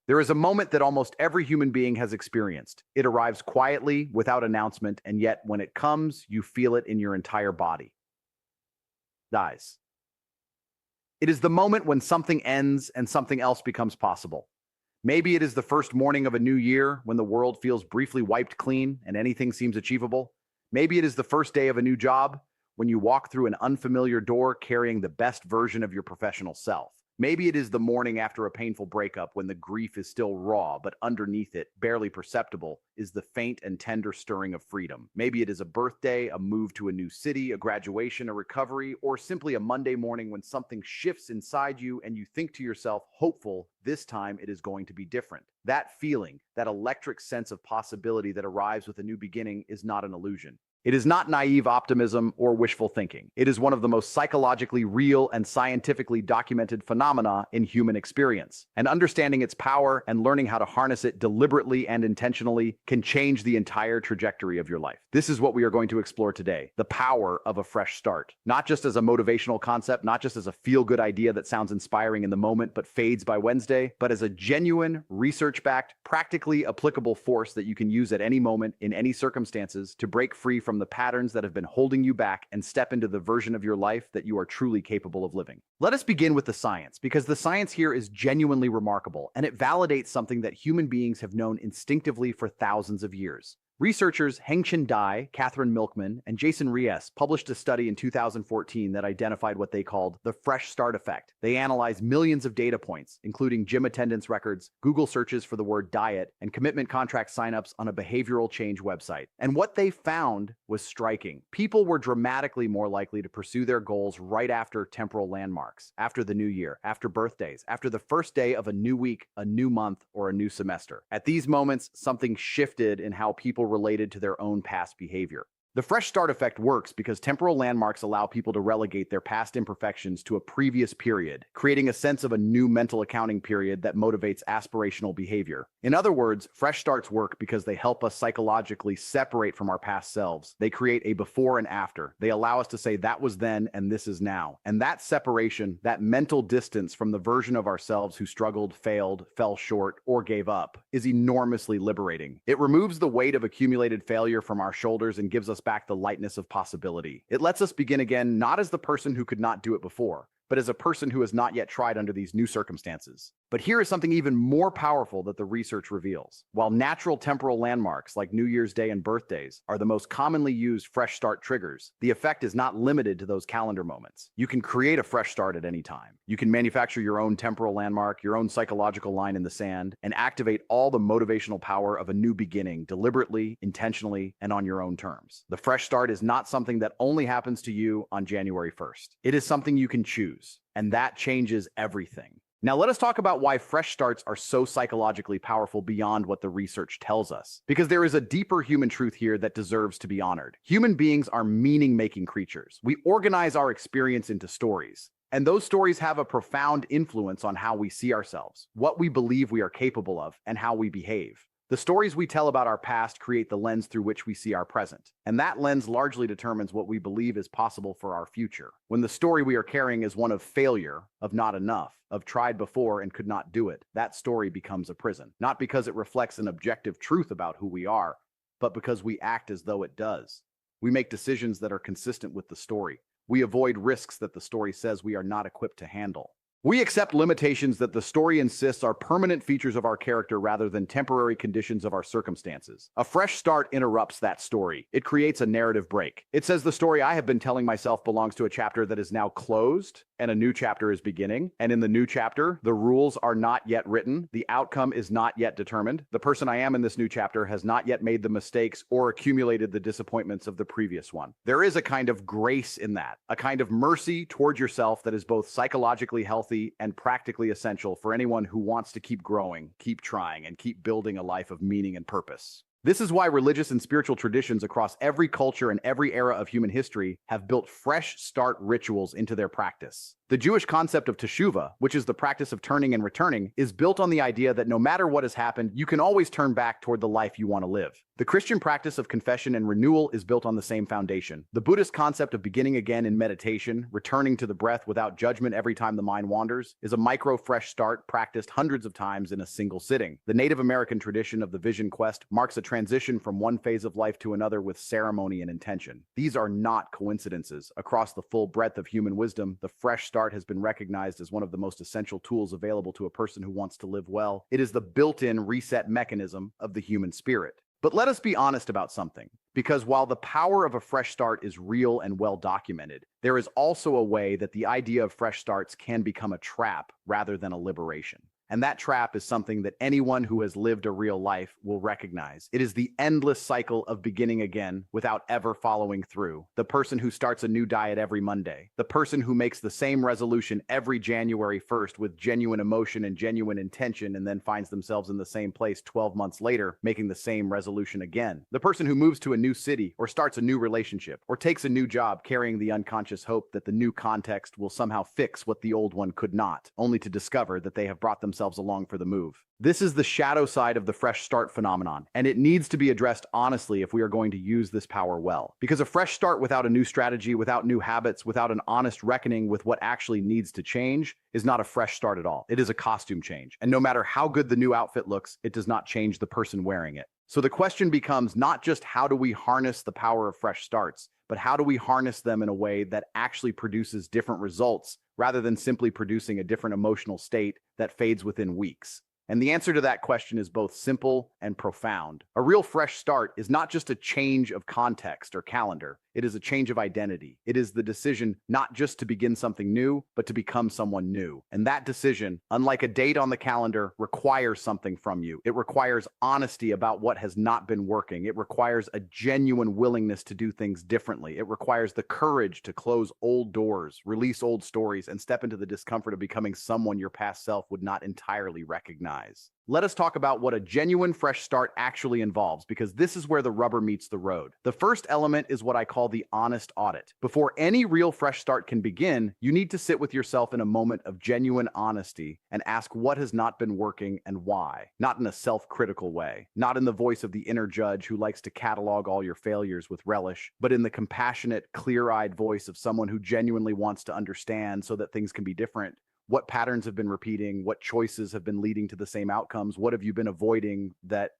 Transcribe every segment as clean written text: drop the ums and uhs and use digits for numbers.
There is a moment that almost every human being has experienced. It arrives quietly, without announcement, and yet when it comes, you feel it in your entire body. Dies. It is the moment when something ends and something else becomes possible. Maybe it is the first morning of a new year when the world feels briefly wiped clean and anything seems achievable. Maybe it is the first day of a new job when you walk through an unfamiliar door carrying the best version of your professional self. Maybe it is the morning after a painful breakup when the grief is still raw, but underneath it, barely perceptible, is the faint and tender stirring of freedom. Maybe it is a birthday, a move to a new city, a graduation, a recovery, or simply a Monday morning when something shifts inside you and you think to yourself, hopeful, this time it is going to be different. That feeling, that electric sense of possibility that arrives with a new beginning is not an illusion. It is not naive optimism or wishful thinking. It is one of the most psychologically real and scientifically documented phenomena in human experience. And understanding its power and learning how to harness it deliberately and intentionally can change the entire trajectory of your life. This is what we are going to explore today, the power of a fresh start. Not just as a motivational concept, not just as a feel-good idea that sounds inspiring in the moment but fades by Wednesday, but as a genuine, research-backed, practically applicable force that you can use at any moment in any circumstances to break free from the patterns that have been holding you back and step into the version of your life that you are truly capable of living. Let us begin with the science, because the science here is genuinely remarkable, and it validates something that human beings have known instinctively for thousands of years. Researchers Hengchen Dai, Catherine Milkman, and Jason Reyes published a study in 2014 that identified what they called the fresh start effect. They analyzed millions of data points, including gym attendance records, Google searches for the word diet, and commitment contract signups on a behavioral change website. And what they found was striking. People were dramatically more likely to pursue their goals right after temporal landmarks, after the new year, after birthdays, after the first day of a new week, a new month, or a new semester. At these moments, something shifted in how people related to their own past behavior. The fresh start effect works because temporal landmarks allow people to relegate their past imperfections to a previous period, creating a sense of a new mental accounting period that motivates aspirational behavior. In other words, fresh starts work because they help us psychologically separate from our past selves. They create a before and after. They allow us to say that was then and this is now. And that separation, that mental distance from the version of ourselves who struggled, failed, fell short, or gave up, is enormously liberating. It removes the weight of accumulated failure from our shoulders and gives us back the lightness of possibility. It lets us begin again not as the person who could not do it before, but as a person who has not yet tried under these new circumstances. But here is something even more powerful that the research reveals. While natural temporal landmarks like New Year's Day and birthdays are the most commonly used fresh start triggers, the effect is not limited to those calendar moments. You can create a fresh start at any time. You can manufacture your own temporal landmark, your own psychological line in the sand, and activate all the motivational power of a new beginning deliberately, intentionally, and on your own terms. The fresh start is not something that only happens to you on January 1st. It is something you can choose, and that changes everything. Now let us talk about why fresh starts are so psychologically powerful beyond what the research tells us. Because there is a deeper human truth here that deserves to be honored. Human beings are meaning-making creatures. We organize our experience into stories. And those stories have a profound influence on how we see ourselves, what we believe we are capable of, and how we behave. The stories we tell about our past create the lens through which we see our present, and that lens largely determines what we believe is possible for our future. When the story we are carrying is one of failure, of not enough, of tried before and could not do it, that story becomes a prison. Not because it reflects an objective truth about who we are, but because we act as though it does. We make decisions that are consistent with the story. We avoid risks that the story says we are not equipped to handle. We accept limitations that the story insists are permanent features of our character rather than temporary conditions of our circumstances. A fresh start interrupts that story. It creates a narrative break. It says the story I have been telling myself belongs to a chapter that is now closed, and a new chapter is beginning. And in the new chapter, the rules are not yet written. The outcome is not yet determined. The person I am in this new chapter has not yet made the mistakes or accumulated the disappointments of the previous one. There is a kind of grace in that, a kind of mercy toward yourself that is both psychologically healthy and practically essential for anyone who wants to keep growing, keep trying, and keep building a life of meaning and purpose. This is why religious and spiritual traditions across every culture and every era of human history have built fresh start rituals into their practice. The Jewish concept of teshuvah, which is the practice of turning and returning, is built on the idea that no matter what has happened, you can always turn back toward the life you want to live. The Christian practice of confession and renewal is built on the same foundation. The Buddhist concept of beginning again in meditation, returning to the breath without judgment every time the mind wanders, is a micro fresh start practiced hundreds of times in a single sitting. The Native American tradition of the vision quest marks a transition from one phase of life to another with ceremony and intention. These are not coincidences. Across the full breadth of human wisdom, the fresh start has been recognized as one of the most essential tools available to a person who wants to live well. It is the built-in reset mechanism of the human spirit. But let us be honest about something, because while the power of a fresh start is real and well documented, there is also a way that the idea of fresh starts can become a trap rather than a liberation. And that trap is something that anyone who has lived a real life will recognize. It is the endless cycle of beginning again without ever following through. The person who starts a new diet every Monday. The person who makes the same resolution every January 1st with genuine emotion and genuine intention and then finds themselves in the same place 12 months later, making the same resolution again. The person who moves to a new city or starts a new relationship or takes a new job carrying the unconscious hope that the new context will somehow fix what the old one could not, only to discover that they have brought themselves along for the move. This is the shadow side of the fresh start phenomenon, and it needs to be addressed honestly if we are going to use this power well. Because a fresh start without a new strategy, without new habits, without an honest reckoning with what actually needs to change is not a fresh start at all. It is a costume change. And no matter how good the new outfit looks, it does not change the person wearing it. So the question becomes not just how do we harness the power of fresh starts, but how do we harness them in a way that actually produces different results rather than simply producing a different emotional state that fades within weeks? And the answer to that question is both simple and profound. A real fresh start is not just a change of context or calendar. It is a change of identity. It is the decision not just to begin something new, but to become someone new. And that decision, unlike a date on the calendar, requires something from you. It requires honesty about what has not been working. It requires a genuine willingness to do things differently. It requires the courage to close old doors, release old stories, and step into the discomfort of becoming someone your past self would not entirely recognize. Let us talk about what a genuine fresh start actually involves, because this is where the rubber meets the road. The first element is what I call the honest audit. Before any real fresh start can begin, you need to sit with yourself in a moment of genuine honesty and ask what has not been working and why. Not in a self-critical way, not in the voice of the inner judge who likes to catalog all your failures with relish, but in the compassionate, clear-eyed voice of someone who genuinely wants to understand so that things can be different. What patterns have been repeating? What choices have been leading to the same outcomes? What have you been avoiding that,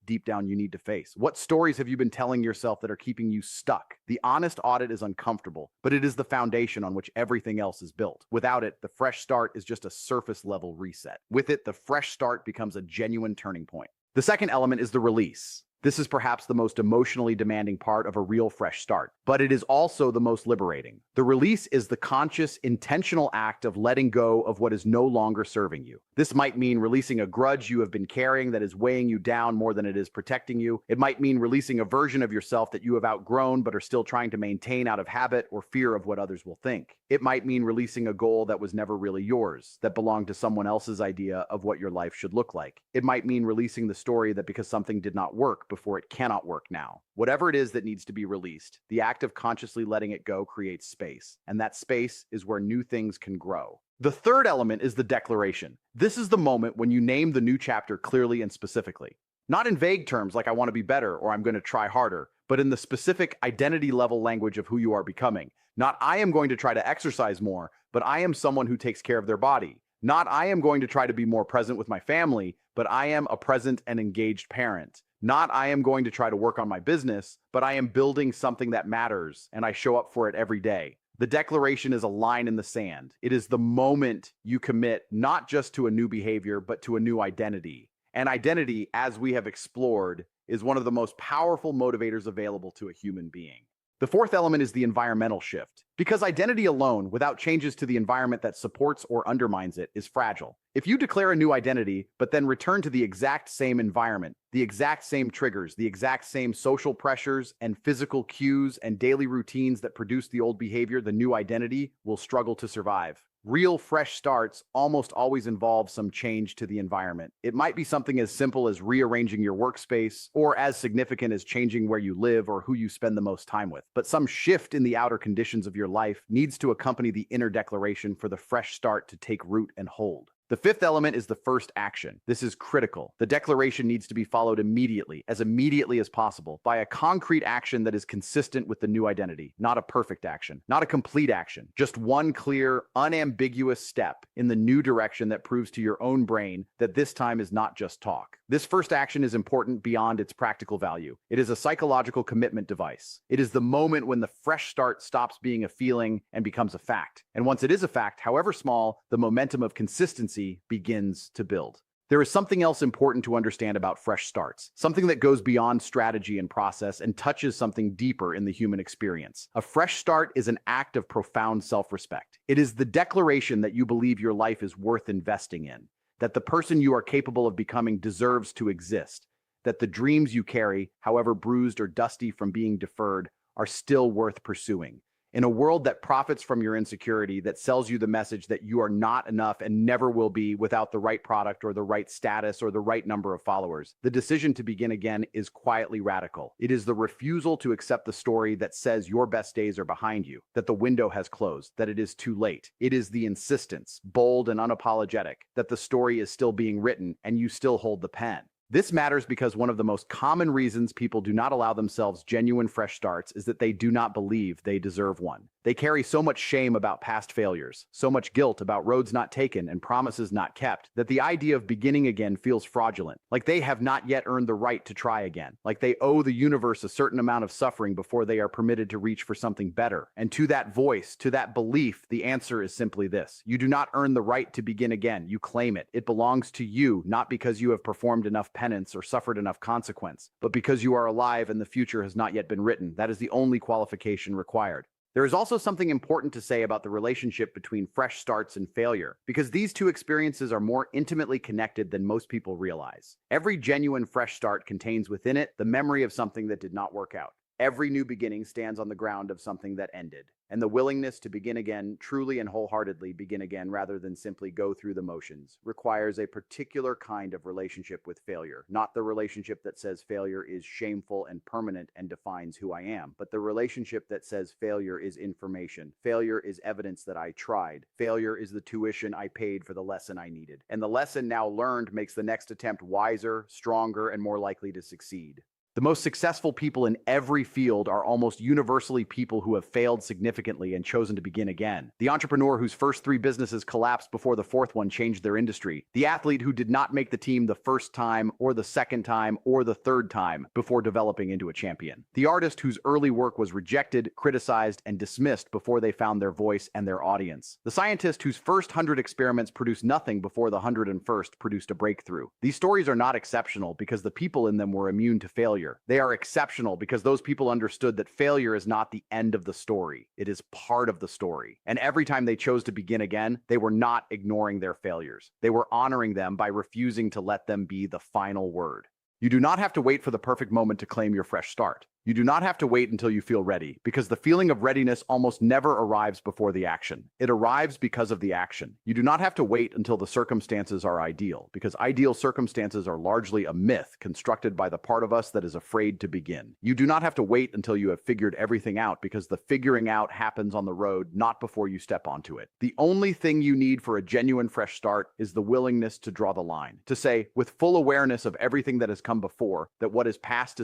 deep down you need to face? What stories have you been telling yourself that are keeping you stuck? The honest audit is uncomfortable, but it is the foundation on which everything else is built. Without it, the fresh start is just a surface level reset. With it, the fresh start becomes a genuine turning point. The second element is the release. This is perhaps the most emotionally demanding part of a real fresh start, but it is also the most liberating. The release is the conscious, intentional act of letting go of what is no longer serving you. This might mean releasing a grudge you have been carrying that is weighing you down more than it is protecting you. It might mean releasing a version of yourself that you have outgrown but are still trying to maintain out of habit or fear of what others will think. It might mean releasing a goal that was never really yours, that belonged to someone else's idea of what your life should look like. It might mean releasing the story that because something did not work before, it cannot work now. Whatever it is that needs to be released, the act of consciously letting it go creates space, and that space is where new things can grow. The third element is the declaration. This is the moment when you name the new chapter clearly and specifically. Not in vague terms like I want to be better or I'm going to try harder, but in the specific identity level language of who you are becoming. Not I am going to try to exercise more, but I am someone who takes care of their body. Not I am going to try to be more present with my family, but I am a present and engaged parent. Not I am going to try to work on my business, but I am building something that matters and I show up for it every day. The declaration is a line in the sand. It is the moment you commit not just to a new behavior, but to a new identity. And identity, as we have explored, is one of the most powerful motivators available to a human being. The fourth element is the environmental shift. Because identity alone, without changes to the environment that supports or undermines it, is fragile. If you declare a new identity, but then return to the exact same environment, the exact same triggers, the exact same social pressures and physical cues and daily routines that produce the old behavior, the new identity will struggle to survive. Real fresh starts almost always involve some change to the environment. It might be something as simple as rearranging your workspace, or as significant as changing where you live or who you spend the most time with. But some shift in the outer conditions of your life needs to accompany the inner declaration for the fresh start to take root and hold. The fifth element is the first action. This is critical. The declaration needs to be followed immediately as possible, by a concrete action that is consistent with the new identity, not a perfect action, not a complete action, just one clear, unambiguous step in the new direction that proves to your own brain that this time is not just talk. This first action is important beyond its practical value. It is a psychological commitment device. It is the moment when the fresh start stops being a feeling and becomes a fact. And once it is a fact, however small, the momentum of consistency begins to build. There is something else important to understand about fresh starts, something that goes beyond strategy and process and touches something deeper in the human experience. A fresh start is an act of profound self-respect. It is the declaration that you believe your life is worth investing in, that the person you are capable of becoming deserves to exist, that the dreams you carry, however bruised or dusty from being deferred, are still worth pursuing. In a world that profits from your insecurity, that sells you the message that you are not enough and never will be without the right product or the right status or the right number of followers, the decision to begin again is quietly radical. It is the refusal to accept the story that says your best days are behind you, that the window has closed, that it is too late. It is the insistence, bold and unapologetic, that the story is still being written and you still hold the pen. This matters because one of the most common reasons people do not allow themselves genuine fresh starts is that they do not believe they deserve one. They carry so much shame about past failures, so much guilt about roads not taken and promises not kept, that the idea of beginning again feels fraudulent, like they have not yet earned the right to try again, like they owe the universe a certain amount of suffering before they are permitted to reach for something better. And to that voice, to that belief, the answer is simply this: you do not earn the right to begin again. You claim it. It belongs to you, not because you have performed enough penance or suffered enough consequence, but because you are alive and the future has not yet been written. That is the only qualification required. There is also something important to say about the relationship between fresh starts and failure, because these two experiences are more intimately connected than most people realize. Every genuine fresh start contains within it the memory of something that did not work out. Every new beginning stands on the ground of something that ended, and the willingness to begin again, truly and wholeheartedly begin again rather than simply go through the motions, requires a particular kind of relationship with failure. Not the relationship that says failure is shameful and permanent and defines who I am, but the relationship that says failure is information. Failure is evidence that I tried. Failure is the tuition I paid for the lesson I needed. And the lesson now learned makes the next attempt wiser, stronger, and more likely to succeed. The most successful people in every field are almost universally people who have failed significantly and chosen to begin again. The entrepreneur whose first 3 businesses collapsed before the 4th one changed their industry. The athlete who did not make the team the first time or the second time or the third time before developing into a champion. The artist whose early work was rejected, criticized, and dismissed before they found their voice and their audience. The scientist whose first 100 experiments produced nothing before the 101st produced a breakthrough. These stories are not exceptional because the people in them were immune to failure. They are exceptional because those people understood that failure is not the end of the story. It is part of the story. And every time they chose to begin again, they were not ignoring their failures. They were honoring them by refusing to let them be the final word. You do not have to wait for the perfect moment to claim your fresh start. You do not have to wait until you feel ready, because the feeling of readiness almost never arrives before the action. It arrives because of the action. You do not have to wait until the circumstances are ideal, because ideal circumstances are largely a myth constructed by the part of us that is afraid to begin. You do not have to wait until you have figured everything out, because the figuring out happens on the road, not before you step onto it. The only thing you need for a genuine fresh start is the willingness to draw the line, to say, with full awareness of everything that has come before, that what is past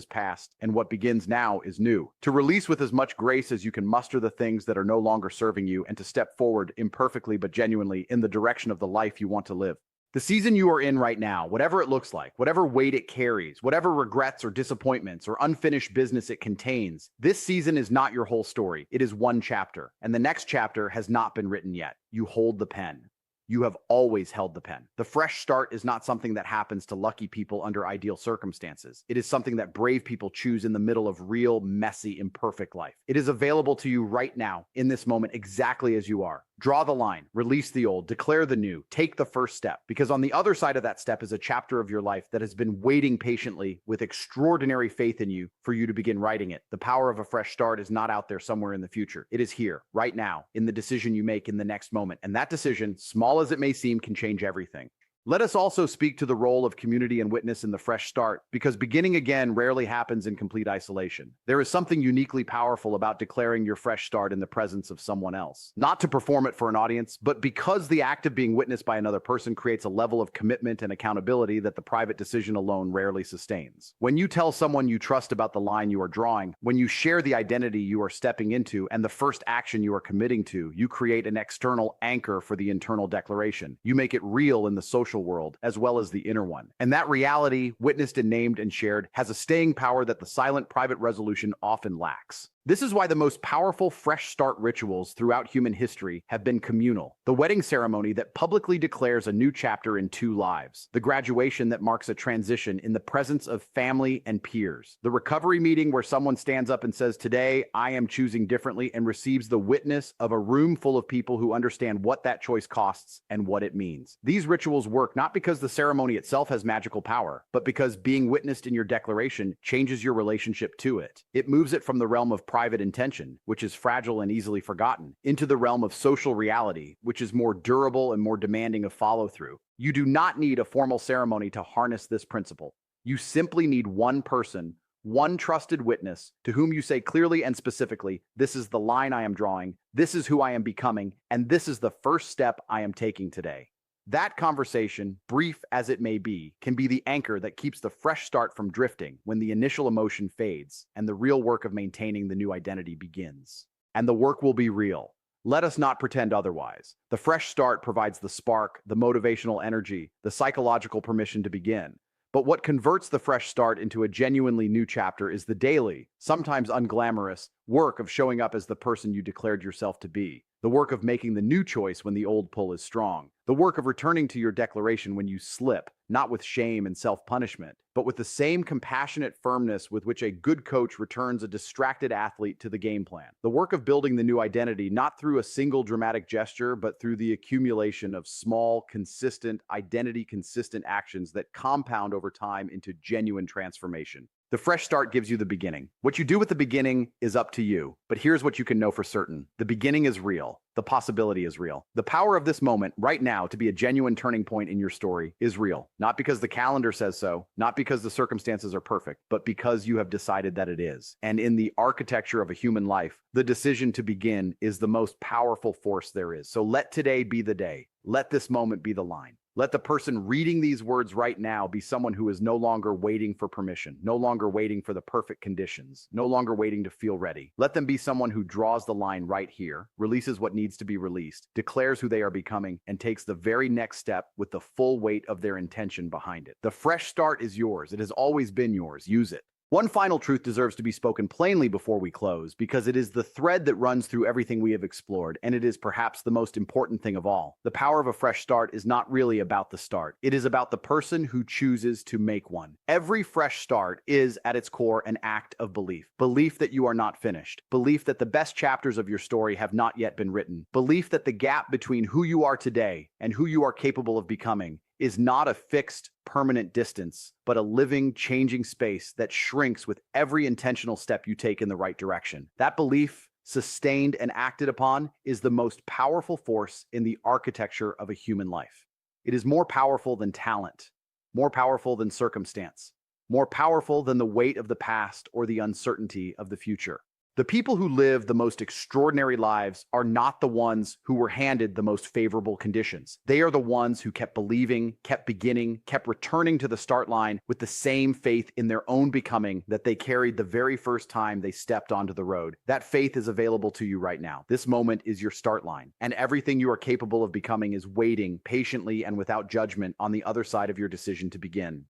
and what begins now is new. To release with as much grace as you can muster the things that are no longer serving you, and to step forward imperfectly but genuinely in the direction of the life you want to live. The season you are in right now, whatever it looks like, whatever weight it carries, whatever regrets or disappointments or unfinished business it contains, this season is not your whole story. It is one chapter, and the next chapter has not been written yet. You hold the pen. You have always held the pen. The fresh start is not something that happens to lucky people under ideal circumstances. It is something that brave people choose in the middle of real, messy, imperfect life. It is available to you right now, in this moment, exactly as you are. Draw the line, release the old, declare the new, take the first step, because on the other side of that step is a chapter of your life that has been waiting patiently with extraordinary faith in you for you to begin writing it. The power of a fresh start is not out there somewhere in the future. It is here, right now, in the decision you make in the next moment. And that decision, small as it may seem, can change everything. Let us also speak to the role of community and witness in the fresh start, because beginning again rarely happens in complete isolation. There is something uniquely powerful about declaring your fresh start in the presence of someone else. Not to perform it for an audience, but because the act of being witnessed by another person creates a level of commitment and accountability that the private decision alone rarely sustains. When you tell someone you trust about the line you are drawing, when you share the identity you are stepping into and the first action you are committing to, you create an external anchor for the internal declaration. You make it real in the social world as well as the inner one. And that reality, witnessed and named and shared, has a staying power that the silent private resolution often lacks. This is why the most powerful fresh start rituals throughout human history have been communal. The wedding ceremony that publicly declares a new chapter in two lives. The graduation that marks a transition in the presence of family and peers. The recovery meeting where someone stands up and says, "Today, I am choosing differently," and receives the witness of a room full of people who understand what that choice costs and what it means. These rituals work not because the ceremony itself has magical power, but because being witnessed in your declaration changes your relationship to it. It moves it from the realm of private intention, which is fragile and easily forgotten, into the realm of social reality, which is more durable and more demanding of follow-through. You do not need a formal ceremony to harness this principle. You simply need one person, one trusted witness, to whom you say clearly and specifically, "This is the line I am drawing, this is who I am becoming, and this is the first step I am taking today." That conversation, brief as it may be, can be the anchor that keeps the fresh start from drifting when the initial emotion fades and the real work of maintaining the new identity begins. And the work will be real. Let us not pretend otherwise. The fresh start provides the spark, the motivational energy, the psychological permission to begin. But what converts the fresh start into a genuinely new chapter is the daily, sometimes unglamorous, work of showing up as the person you declared yourself to be. The work of making the new choice when the old pull is strong. The work of returning to your declaration when you slip, not with shame and self-punishment, but with the same compassionate firmness with which a good coach returns a distracted athlete to the game plan. The work of building the new identity, not through a single dramatic gesture, but through the accumulation of small, consistent, identity-consistent actions that compound over time into genuine transformation. The fresh start gives you the beginning. What you do with the beginning is up to you. But here's what you can know for certain. The beginning is real. The possibility is real. The power of this moment, right now, to be a genuine turning point in your story is real. Not because the calendar says so, not because the circumstances are perfect, but because you have decided that it is. And in the architecture of a human life, the decision to begin is the most powerful force there is. So let today be the day. Let this moment be the line. Let the person reading these words right now be someone who is no longer waiting for permission, no longer waiting for the perfect conditions, no longer waiting to feel ready. Let them be someone who draws the line right here, releases what needs to be released, declares who they are becoming, and takes the very next step with the full weight of their intention behind it. The fresh start is yours. It has always been yours. Use it. One final truth deserves to be spoken plainly before we close, because it is the thread that runs through everything we have explored, and it is perhaps the most important thing of all. The power of a fresh start is not really about the start. It is about the person who chooses to make one. Every fresh start is, at its core, an act of belief. Belief that you are not finished. Belief that the best chapters of your story have not yet been written. Belief that the gap between who you are today and who you are capable of becoming is not a fixed, permanent distance, but a living, changing space that shrinks with every intentional step you take in the right direction. That belief, sustained and acted upon, is the most powerful force in the architecture of a human life. It is more powerful than talent, more powerful than circumstance, more powerful than the weight of the past or the uncertainty of the future. The people who live the most extraordinary lives are not the ones who were handed the most favorable conditions. They are the ones who kept believing, kept beginning, kept returning to the start line with the same faith in their own becoming that they carried the very first time they stepped onto the road. That faith is available to you right now. This moment is your start line, and everything you are capable of becoming is waiting patiently and without judgment on the other side of your decision to begin.